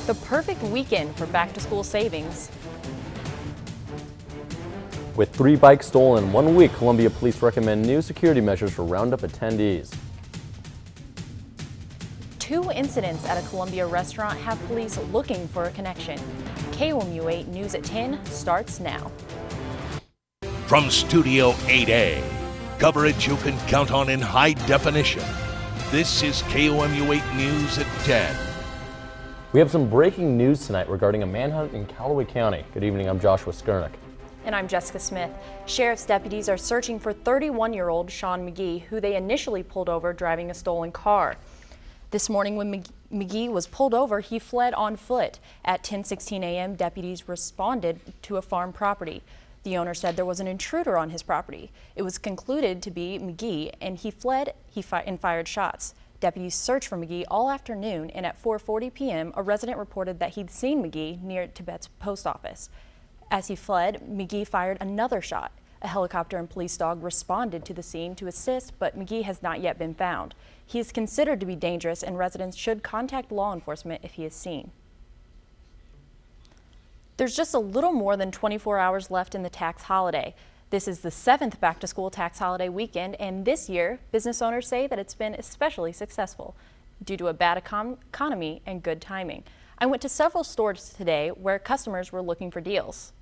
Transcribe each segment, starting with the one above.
The perfect weekend for back-to-school savings. With 3 bikes stolen in 1 week, Columbia police recommend new security measures for roundup attendees. 2 incidents at a Columbia restaurant have police looking for a connection. KOMU8 News at 10 starts now. From Studio 8A, coverage you can count on in high definition. This is KOMU8 News at 10. We have some breaking news tonight regarding a manhunt in Callaway County. Good evening, I'm Joshua Skurnick. And I'm Jessica Smith. Sheriff's deputies are searching for 31-year-old Sean McGee, who they initially pulled over driving a stolen car. This morning when McGee was pulled over, he fled on foot. At 10:16 a.m., deputies responded to a farm property. The owner said there was an intruder on his property. It was concluded to be McGee, and he fled and fired shots. Deputies searched for McGee all afternoon, and at 4:40 p.m., a resident reported that he'd seen McGee near Tibet's post office. As he fled, McGee fired another shot. A helicopter and police dog responded to the scene to assist, but McGee has not yet been found. He is considered to be dangerous, and residents should contact law enforcement if he is seen. There's just a little more than 24 hours left in the tax holiday. This is the 7th back-to-school tax holiday weekend, and this year, business owners say that it's been especially successful due to a bad economy and good timing. I went to several stores today where customers were looking for deals.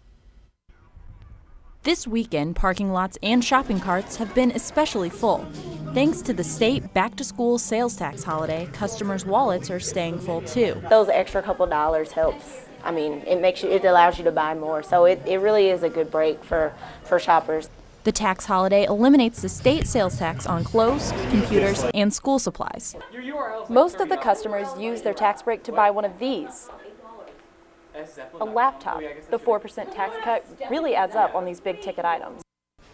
This weekend, parking lots and shopping carts have been especially full. Thanks to the state back-to-school sales tax holiday, customers' wallets are staying full too. Those extra couple dollars helps. I mean, it allows you to buy more, so it really is a good break for shoppers. The tax holiday eliminates the state sales tax on clothes, computers, and school supplies. Most of the customers use their tax break to buy one of these. A laptop. The 4% tax cut really adds up on these big ticket items.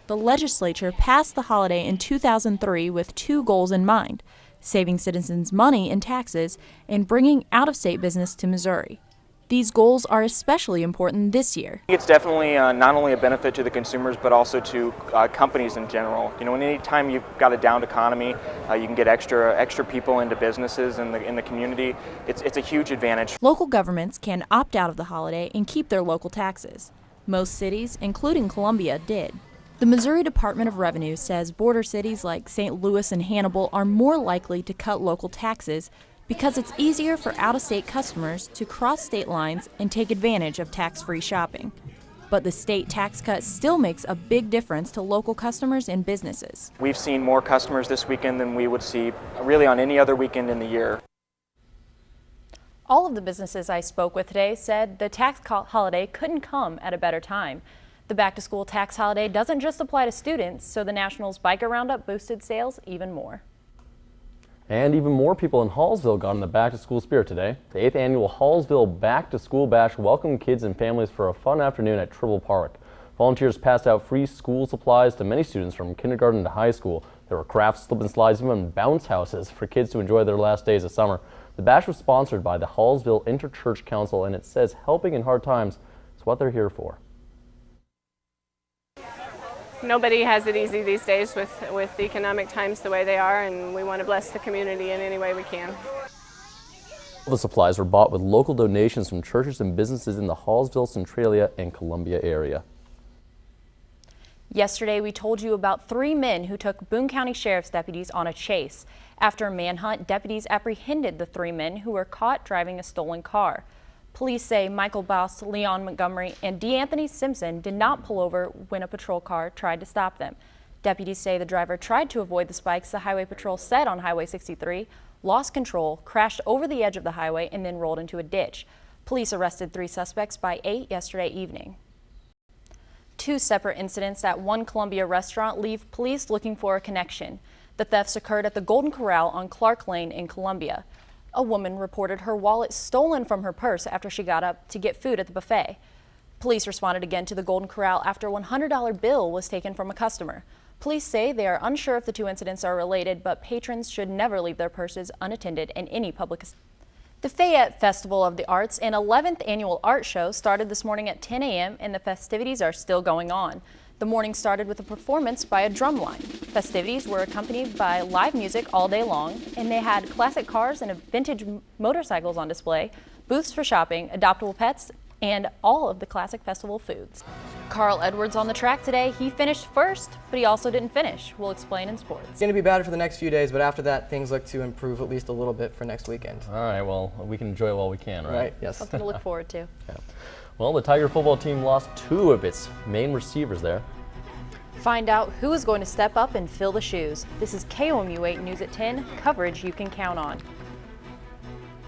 The legislature passed the holiday in 2003 with 2 goals in mind: saving citizens money in taxes and bringing out-of-state business to Missouri. These goals are especially important this year. It's definitely not only a benefit to the consumers, but also to companies in general. You know, anytime you've got a downed economy, you can get extra people into businesses in the community. It's a huge advantage. Local governments can opt out of the holiday and keep their local taxes. Most cities, including Columbia, did. The Missouri Department of Revenue says border cities like St. Louis and Hannibal are more likely to cut local taxes because it's easier for out-of-state customers to cross state lines and take advantage of tax-free shopping. But the state tax cut still makes a big difference to local customers and businesses. We've seen more customers this weekend than we would see really on any other weekend in the year. All of the businesses I spoke with today said the tax holiday couldn't come at a better time. The back-to-school tax holiday doesn't just apply to students, so the Nationals Biker Roundup boosted sales even more. And even more people in Hallsville got in the back-to-school spirit today. The 8th annual Hallsville Back-to-School Bash welcomed kids and families for a fun afternoon at Tribble Park. Volunteers passed out free school supplies to many students from kindergarten to high school. There were crafts, slip and slides, even bounce houses for kids to enjoy their last days of summer. The bash was sponsored by the Hallsville Interchurch Council, and it says helping in hard times is what they're here for. Nobody has it easy these days with the economic times the way they are, and we want to bless the community in any way we can. All the supplies were bought with local donations from churches and businesses in the Hallsville, Centralia, and Columbia area. Yesterday, we told you about 3 men who took Boone County Sheriff's deputies on a chase. After a manhunt, deputies apprehended the 3 men who were caught driving a stolen car. Police say Michael Boss, Leon Montgomery, and DeAnthony Simpson did not pull over when a patrol car tried to stop them. Deputies say the driver tried to avoid the spikes the Highway Patrol set on Highway 63, lost control, crashed over the edge of the highway, and then rolled into a ditch. Police arrested 3 suspects by 8 yesterday evening. 2 separate incidents at one Columbia restaurant leave police looking for a connection. The thefts occurred at the Golden Corral on Clark Lane in Columbia. A woman reported her wallet stolen from her purse after she got up to get food at the buffet. Police responded again to the Golden Corral after a $100 bill was taken from a customer. Police say they are unsure if the 2 incidents are related, but patrons should never leave their purses unattended in any public. The Fayette Festival of the Arts and 11th Annual Art Show started this morning at 10 a.m. and the festivities are still going on. The morning started with a performance by a drumline. Festivities were accompanied by live music all day long, and they had classic cars and vintage motorcycles on display. booths for shopping, adoptable pets, and all of the classic festival foods. Carl Edwards on the track today. He finished first, but he also didn't finish. We'll explain in sports. It's going to be bad for the next few days, but after that, things look to improve at least a little bit for next weekend. All right, well, we can enjoy it while we can, right? Right, yes. Something to look forward to. Yeah. Well, the Tiger football team lost 2 of its main receivers there. Find out who is going to step up and fill the shoes. This is KOMU 8 News at 10, coverage you can count on.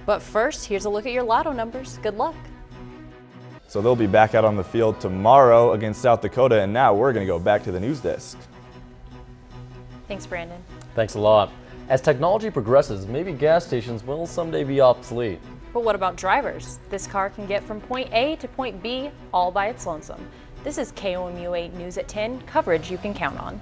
But first, here's a look at your lotto numbers. Good luck. So they'll be back out on the field tomorrow against South Dakota, and now we're going to go back to the news desk. Thanks, Brandon. Thanks a lot. As technology progresses, maybe gas stations will someday be obsolete. But what about drivers? This car can get from point A to point B all by its lonesome. This is KOMU 8 News at 10, coverage you can count on.